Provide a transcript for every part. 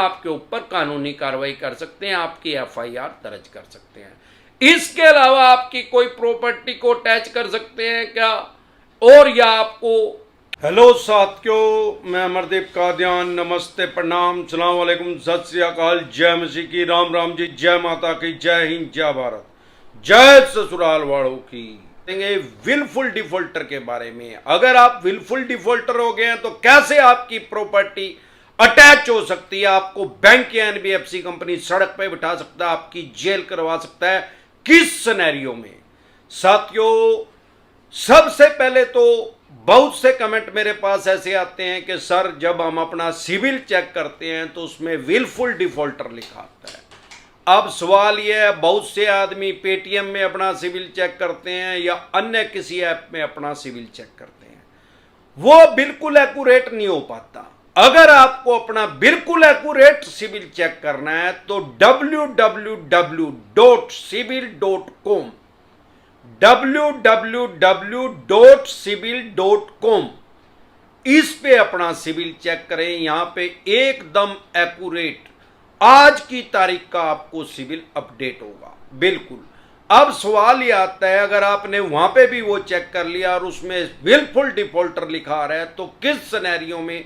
आपके ऊपर कानूनी कार्रवाई कर सकते हैं, आपकी एफआईआर दर्ज कर सकते हैं। इसके अलावा आपकी कोई प्रॉपर्टी को अटैच कर सकते हैं क्या, और या आपको। हेलो साथियों, मैं अमरदीप कादियान, नमस्ते, प्रणाम, सलाम वालेकुम, सत श्री अकाल, जय मसीह की, राम राम जी, जय माता की, जय हिंद, जय भारत, जय ससुराल वालों की। विलफुल डिफॉल्टर के बारे में, अगर आप विलफुल डिफॉल्टर हो गए हैं तो कैसे आपकी प्रॉपर्टी अटैच हो सकती है, आपको बैंक या एनबीएफसी कंपनी सड़क पे बिठा सकता है, आपकी जेल करवा सकता है, किस सिनेरियो में। साथियों, सबसे पहले तो बहुत से कमेंट मेरे पास ऐसे आते हैं कि सर जब हम अपना सिविल चेक करते हैं तो उसमें विलफुल डिफॉल्टर लिखा आता है। अब सवाल यह है, बहुत से आदमी पेटीएम में अपना सिविल चेक करते हैं या अन्य किसी ऐप में अपना सिविल चेक करते हैं, वो बिल्कुल एक्यूरेट नहीं हो पाता। अगर आपको अपना बिल्कुल एक्यूरेट सिविल चेक करना है तो www.civil.com www.civil.com इस पे अपना सिविल चेक करें। यहां पे एकदम एक्यूरेट आज की तारीख का आपको सिविल अपडेट होगा बिल्कुल। अब सवाल ये आता है, अगर आपने वहां पे भी वो चेक कर लिया और उसमें विलफुल डिफॉल्टर लिखा आ रहा है तो किस सिनेरियो में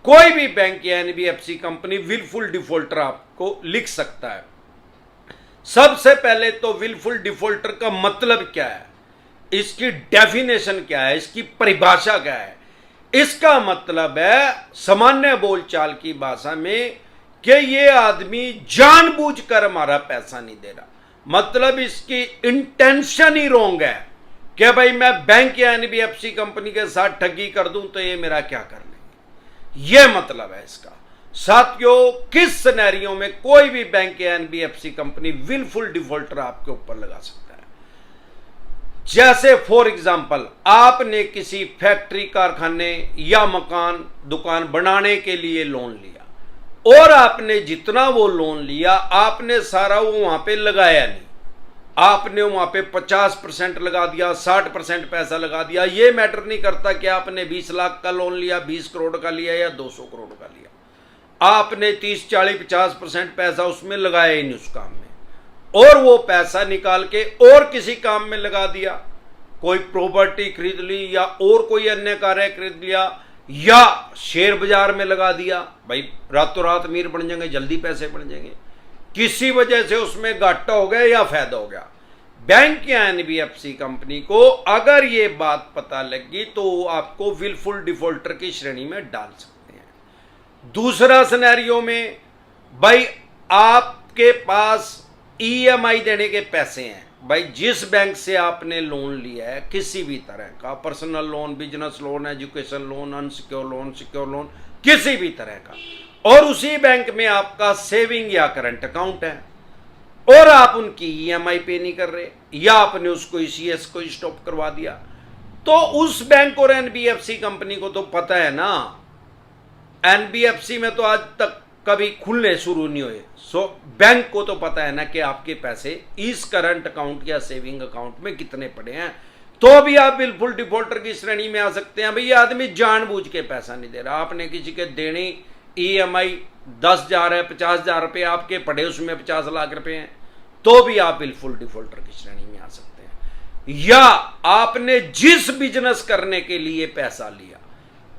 कोई भी बैंक या एनबीएफसी कंपनी विलफुल डिफॉल्टर आपको लिख सकता है। सबसे पहले तो विलफुल डिफॉल्टर का मतलब क्या है, इसकी डेफिनेशन क्या है, इसकी परिभाषा क्या है। इसका मतलब है सामान्य बोलचाल की भाषा में कि ये आदमी जानबूझकर हमारा पैसा नहीं दे रहा, मतलब इसकी इंटेंशन ही रॉन्ग है कि भाई मैं बैंक या एनबीएफसी कंपनी के साथ ठगी कर दूं तो ये मेरा क्या कर लेंगे, ये मतलब है इसका। साथियों, किस सिनेरियो में कोई भी बैंक या एनबीएफसी कंपनी विलफुल डिफॉल्टर आपके ऊपर लगा सकता है। जैसे फॉर एग्जांपल, आपने किसी फैक्ट्री, कारखाने या मकान, दुकान बनाने के लिए लोन लिया और आपने जितना वो लोन लिया आपने सारा वो वहां पे लगाया नहीं, आपने वहां पे 50% लगा दिया, 60% पैसा लगा दिया। ये मैटर नहीं करता कि आपने 20 लाख का लोन लिया, 20 करोड़ का लिया या 200 करोड़ का लिया, आपने 30, 40, 50% पैसा उसमें लगाया ही नहीं उस काम में, और वो पैसा निकाल के और किसी काम में लगा दिया, कोई प्रॉपर्टी खरीद ली या और कोई अन्य कार्य खरीद लिया या शेयर बाजार में लगा दिया। भाई रातों रात अमीर बन जाएंगे, जल्दी पैसे बन जाएंगे, किसी वजह से उसमें घाटा हो गया या फायदा हो गया। बैंक या एनबीएफसी कंपनी को अगर ये बात पता लगी तो आपको विलफुल डिफॉल्टर की श्रेणी में डाल सकते हैं। दूसरा सिनेरियो में, भाई आपके पास ईएमआई देने के पैसे हैं, भाई जिस बैंक से आपने लोन लिया है, किसी भी तरह का personal loan, business loan, education loan, unsecure loan, secure loan, किसी भी तरह का, और उसी बैंक में आपका सेविंग या करंट अकाउंट है और आप उनकी ईएमआई पे नहीं कर रहे या आपने उसको ईसीएस को स्टॉप करवा दिया, तो उस बैंक और एनबीएफसी कंपनी को तो पता है ना, एनबीएफसी में तो आज तक कभी खुलने शुरू नहीं हुए, सो बैंक को तो पता है ना कि आपके पैसे इस करंट अकाउंट या सेविंग अकाउंट में कितने पड़े हैं, तो भी आप विलफुल डिफॉल्टर की श्रेणी में आ सकते हैं। भाई ये आदमी जानबूझ के पैसा नहीं दे रहा, आपने किसी के देने ईएमआई 10,000 है, 50,000 रुपये आपके पड़े, उसमें 50 लाख रुपए हैं, तो भी आप विलफुल डिफॉल्टर की श्रेणी में आ सकते हैं। या आपने जिस बिजनेस करने के लिए पैसा लिया,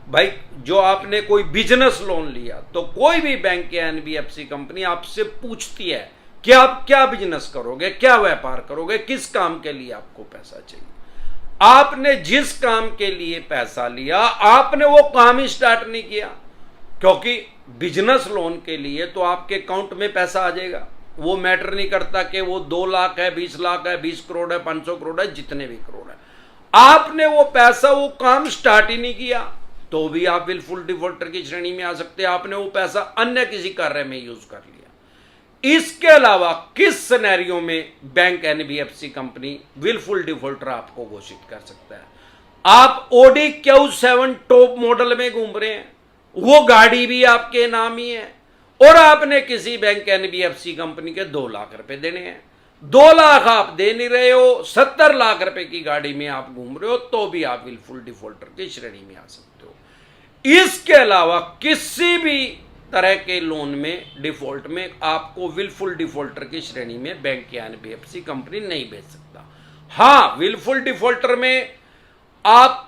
भाई जो आपने कोई बिजनेस लोन लिया, तो कोई भी बैंक या एनबीएफसी कंपनी आपसे पूछती है कि आप क्या बिजनेस करोगे, क्या व्यापार करोगे, किस काम के लिए आपको पैसा चाहिए। आपने जिस काम के लिए पैसा लिया आपने वो काम ही स्टार्ट नहीं किया, क्योंकि बिजनेस लोन के लिए तो आपके अकाउंट में पैसा आ जाएगा, वो मैटर नहीं करता कि वो 2 लाख है, 20 लाख है, 20 करोड़ है, 500 करोड़ है, जितने भी करोड़ है, आपने वो पैसा, वो काम स्टार्ट ही नहीं किया, तो भी आप विलफुल डिफॉल्टर की श्रेणी में आ सकते हैं। आपने वो पैसा अन्य किसी कार्य में यूज कर लिया। इसके अलावा किस सिनेरियो में bank NBFC company wilful defaulter आपको घोषित कर सकता है। आप ऑडी Q7 टॉप मॉडल में घूम रहे हैं, वो गाड़ी भी आपके नाम ही है और आपने किसी बैंक एनबीएफसी कंपनी के 2 लाख रुपए देने हैं, 2 लाख आप दे नहीं रहे हो, 70 लाख रुपए की गाड़ी में आप घूम रहे हो, तो भी आप विलफुल डिफॉल्टर की श्रेणी में आ सकते हो। इसके अलावा किसी भी तरह के लोन में डिफॉल्ट में आपको विलफुल डिफॉल्टर की श्रेणी में बैंक या एनबीएफसी कंपनी नहीं भेज सकता। हाँ, विलफुल डिफॉल्टर में आप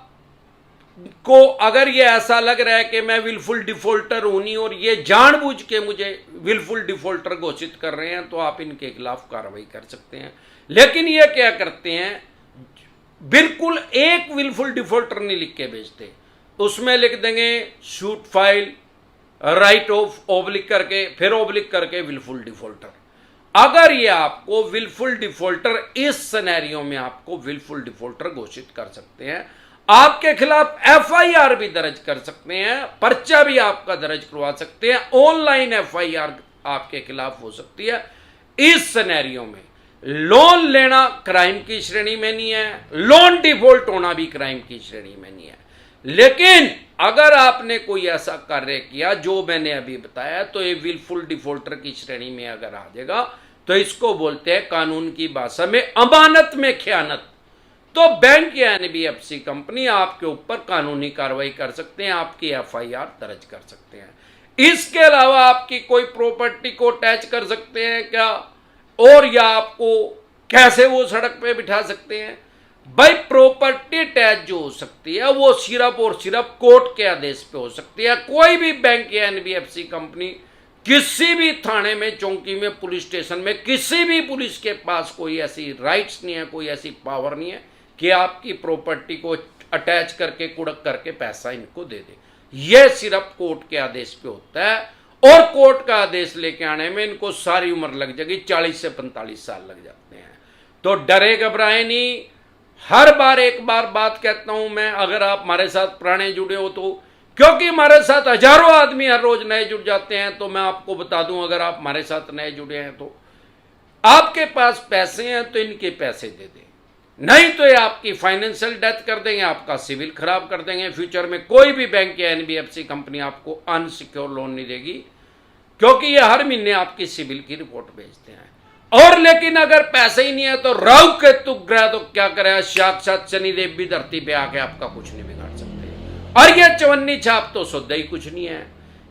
को अगर ये ऐसा लग रहा है कि मैं विलफुल डिफॉल्टर हूं नहीं और ये जानबूझ के मुझे विलफुल डिफॉल्टर घोषित कर रहे हैं, तो आप इनके खिलाफ कार्रवाई कर सकते हैं। लेकिन ये क्या करते हैं, बिल्कुल एक विलफुल डिफॉल्टर नहीं लिख के भेजते, उसमें लिख देंगे shoot file write of oblique करके फिर ओब्लिक करके विलफुल डिफॉल्टर। अगर ये आपको विलफुल डिफॉल्टर, इस सिनेरियो में आपको विलफुल डिफॉल्टर घोषित कर सकते हैं, आपके खिलाफ एफआईआर भी दर्ज कर सकते हैं, पर्चा भी आपका दर्ज करवा सकते हैं, ऑनलाइन एफआईआर आपके खिलाफ हो सकती है। इस सिनेरियो में लोन लेना क्राइम की श्रेणी में नहीं है, लोन डिफॉल्ट होना भी क्राइम की श्रेणी में नहीं है। लेकिन अगर आपने कोई ऐसा कार्य किया जो मैंने अभी बताया, तो ये विलफुल डिफॉल्टर की श्रेणी में अगर आ जाएगा, तो इसको बोलते हैं कानून की भाषा में अमानत में खयानत। तो बैंक या एनबीएफसी कंपनी आपके ऊपर कानूनी कार्रवाई कर सकते हैं, आपकी एफआईआर दर्ज कर सकते हैं। इसके अलावा आपकी कोई प्रॉपर्टी को अटैच कर सकते हैं क्या, और या आपको कैसे वो सड़क पे बिठा सकते हैं? भाई, प्रॉपर्टी अटैच जो हो सकती है वो सिर्फ और सिर्फ कोर्ट के आदेश पे हो सकती है। कोई भी बैंक या एनबीएफसी कंपनी किसी भी थाने में, चौकी में, पुलिस स्टेशन में, किसी भी पुलिस के पास कोई ऐसी राइट्स नहीं है, कोई ऐसी पावर नहीं है कि आपकी प्रॉपर्टी को अटैच करके कुड़क करके पैसा इनको दे दे। यह सिर्फ कोर्ट के आदेश पे होता है, और कोर्ट का आदेश लेके आने में इनको सारी उम्र लग जाएगी, 40 से 45 साल लग जाते हैं। तो डरे घबराए नहीं। हर बार एक बार बात कहता हूं मैं, अगर आप हमारे साथ पुराने जुड़े हो तो, क्योंकि हमारे साथ हजारों आदमी हर रोज नए जुड़ जाते हैं, तो मैं आपको बता दूं, अगर आप हमारे साथ नए जुड़े हैं तो आपके पास पैसे हैं तो इनके पैसे दे दें, नहीं तो ये आपकी फाइनेंशियल डेथ कर देंगे, आपका सिविल खराब कर देंगे। फ्यूचर में कोई भी बैंक या एनबीएफसी कंपनी आपको अनसिक्योर लोन नहीं देगी, क्योंकि ये हर महीने आपकी सिविल की रिपोर्ट भेजते हैं। और लेकिन अगर पैसे ही नहीं है तो राहु केतु ग्रह तो क्या करे, साक्षात शनिदेव भी धरती पे आके आपका कुछ नहीं बिगाड़ सकते। और ये चवन्नी छाप तो सौदा ही कुछ नहीं है।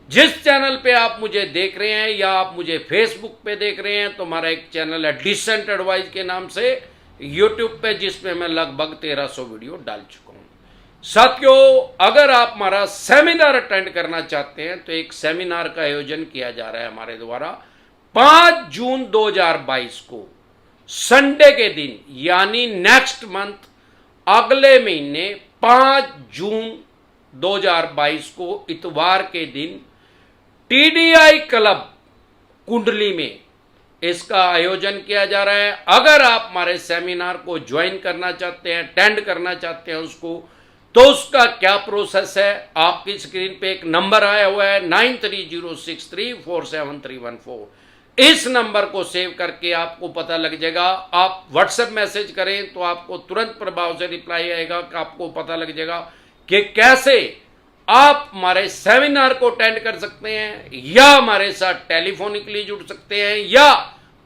जिस चैनल पे आप मुझे देख रहे हैं या आप मुझे फेसबुक पे देख रहे हैं, तो हमारा एक चैनल है डिसेंट एडवाइस के नाम से यूट्यूब पे, जिसमें मैं लगभग 1300 वीडियो डाल चुका हूं। साथियों, अगर आप हमारा सेमिनार अटेंड करना चाहते हैं तो एक सेमिनार का आयोजन किया जा रहा है हमारे द्वारा 5 जून 2022 को संडे के दिन, यानी नेक्स्ट मंथ, अगले महीने 5 जून 2022 को इतवार के दिन टीडीआई क्लब कुंडली में इसका आयोजन किया जा रहा है। अगर आप हमारे सेमिनार को ज्वाइन करना चाहते हैं, अटेंड करना चाहते हैं उसको, तो उसका क्या प्रोसेस है, आपकी स्क्रीन पे एक नंबर आया हुआ है 9306347314। इस नंबर को सेव करके आपको पता लग जाएगा। आप व्हाट्सएप मैसेज करें तो आपको तुरंत प्रभाव से रिप्लाई आएगा, कि आपको पता लग जाएगा कि कैसे आप हमारे सेमिनार को अटेंड कर सकते हैं, या हमारे साथ टेलीफोनिकली जुड़ सकते हैं, या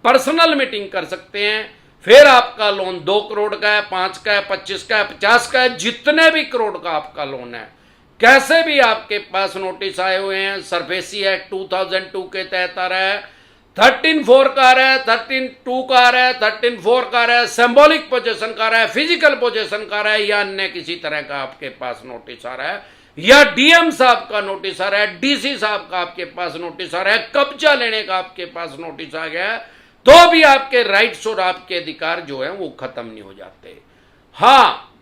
पर्सनल मीटिंग कर सकते हैं। फिर आपका लोन 2 करोड़ का है, 5 का है, 25 का है, 50 का है, जितने भी करोड़ का आपका लोन है, कैसे भी आपके पास नोटिस आए हुए हैं, सरफेसी एक्ट 2002 के तहत आ रहा है, 13(4) का आ रहा है, 13(2) का आ रहा है, 13(4) का आ रहा है, सिंबॉलिक पोजेशन का आ रहा है, फिजिकल पोजेशन का आ रहा है, या अन्य किसी तरह का आपके पास नोटिस आ रहा है, या डीएम साहब का नोटिस आ रहा है, डीसी साहब का आपके पास नोटिस आ रहा है, कब्जा लेने का आपके पास नोटिस आ गया है, तो भी आपके राइट्स और आपके अधिकार जो है वो खत्म नहीं हो जाते। हाँ,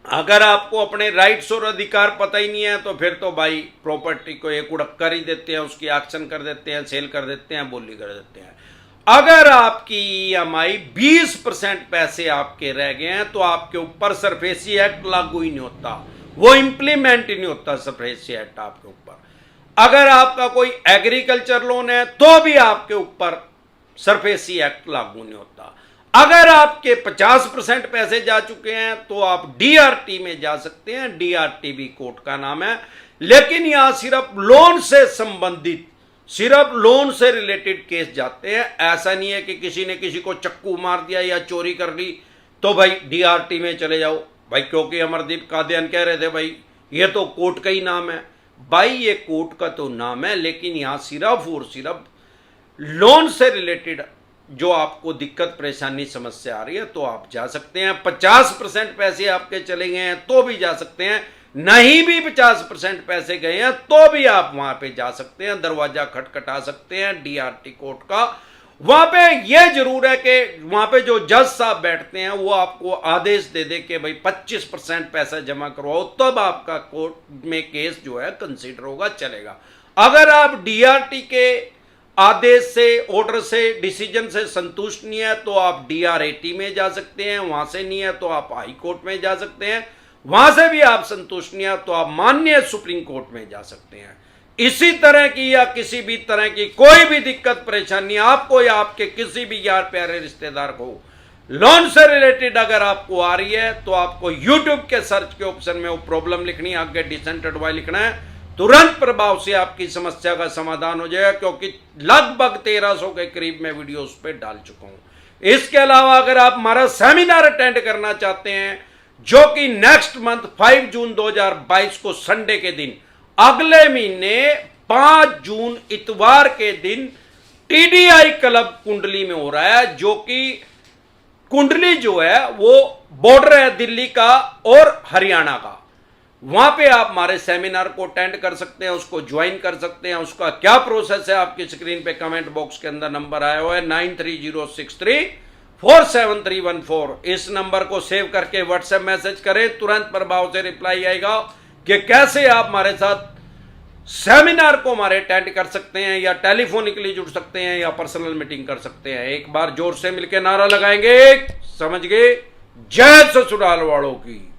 अगर आपको अपने राइट्स और अधिकार पता ही नहीं है, तो फिर तो भाई प्रॉपर्टी को एक उड़क कर ही देते हैं, उसकी एक्शन कर देते हैं, सेल कर देते हैं, बोली कर देते हैं। अगर आपकी ईएमआई 20% पैसे आपके रह गए हैं, तो आपके ऊपर सरफेसी एक्ट लागू ही नहीं होता, वो इंप्लीमेंट ही नहीं होता सरफेसी एक्ट आपके ऊपर। अगर आपका कोई एग्रीकल्चर लोन है तो भी आपके ऊपर सरफेसी एक्ट लागू नहीं होता। अगर आपके 50% पैसे जा चुके हैं तो आप डीआरटी में जा सकते हैं, डीआरटी भी कोर्ट का नाम है, लेकिन यहां सिर्फ लोन से संबंधित, सिर्फ लोन से रिलेटेड केस जाते हैं। ऐसा नहीं है कि किसी ने किसी को चक्कू मार दिया या चोरी कर ली तो भाई डीआरटी में चले जाओ भाई, क्योंकि अमरदीप कादियान कह रहे थे भाई ये तो कोर्ट का ही नाम है। भाई ये कोर्ट का तो नाम है, लेकिन यहां सिर्फ और सिर्फ लोन से रिलेटेड जो आपको दिक्कत परेशानी समस्या आ रही है तो आप जा सकते हैं। 50% पैसे आपके चले गए हैं तो भी जा सकते हैं, नहीं भी 50% पैसे गए हैं तो भी आप वहां पे जा सकते हैं, दरवाजा खटखटा सकते हैं डीआरटी कोर्ट का। वहां पे यह जरूर है कि वहां पे जो जज साहब बैठते हैं वो आपको आदेश दे दे कि भाई 25% पैसा जमा करवाओ, तब आपका कोर्ट में केस जो है कंसीडर होगा, चलेगा। अगर आप डीआरटी के आदेश से, ऑर्डर से, डिसीजन से संतुष्ट नहीं है तो आप डीआरएटी में जा सकते हैं, वहां से नहीं है तो आप हाई कोर्ट में जा सकते हैं, वहां से भी आप संतुष्ट नहीं है तो आप माननीय सुप्रीम कोर्ट में जा सकते हैं। इसी तरह की या किसी भी तरह की कोई भी दिक्कत परेशानी आपको या आपके किसी भी यार प्यारे रिश्तेदार को लोन से रिलेटेड अगर आपको आ रही है तो आपको यूट्यूब के सर्च के ऑप्शन में वो प्रॉब्लम लिखनी है, आगे डिसेंट एडवाइस लिखना है, तुरंत प्रभाव से आपकी समस्या का समाधान हो जाएगा, क्योंकि लगभग 1300 के करीब मैं वीडियो उस पर डाल चुका हूं। इसके अलावा अगर आप हमारा सेमिनार अटेंड करना चाहते हैं जो कि नेक्स्ट मंथ 5 जून 2022 को संडे के दिन, अगले महीने 5 जून इतवार के दिन टीडीआई क्लब कुंडली में हो रहा है, जो कि कुंडली जो है वो बॉर्डर है दिल्ली का और हरियाणा का। वहां पे आप हमारे सेमिनार को अटेंड कर सकते हैं, उसको ज्वाइन कर सकते हैं। उसका क्या प्रोसेस है आपकी स्क्रीन पे कमेंट बॉक्स के अंदर नंबर आया हुआ है 9306347314। इस नंबर को सेव करके व्हाट्सएप मैसेज करें, तुरंत प्रभाव से रिप्लाई आएगा कि कैसे आप हमारे साथ सेमिनार को हमारे अटेंड कर सकते हैं, या टेलीफोनिकली जुड़ सकते हैं, या पर्सनल मीटिंग कर सकते हैं। एक बार जोर से मिलकर नारा लगाएंगे, समझ गए? जय ससुराल वालों की।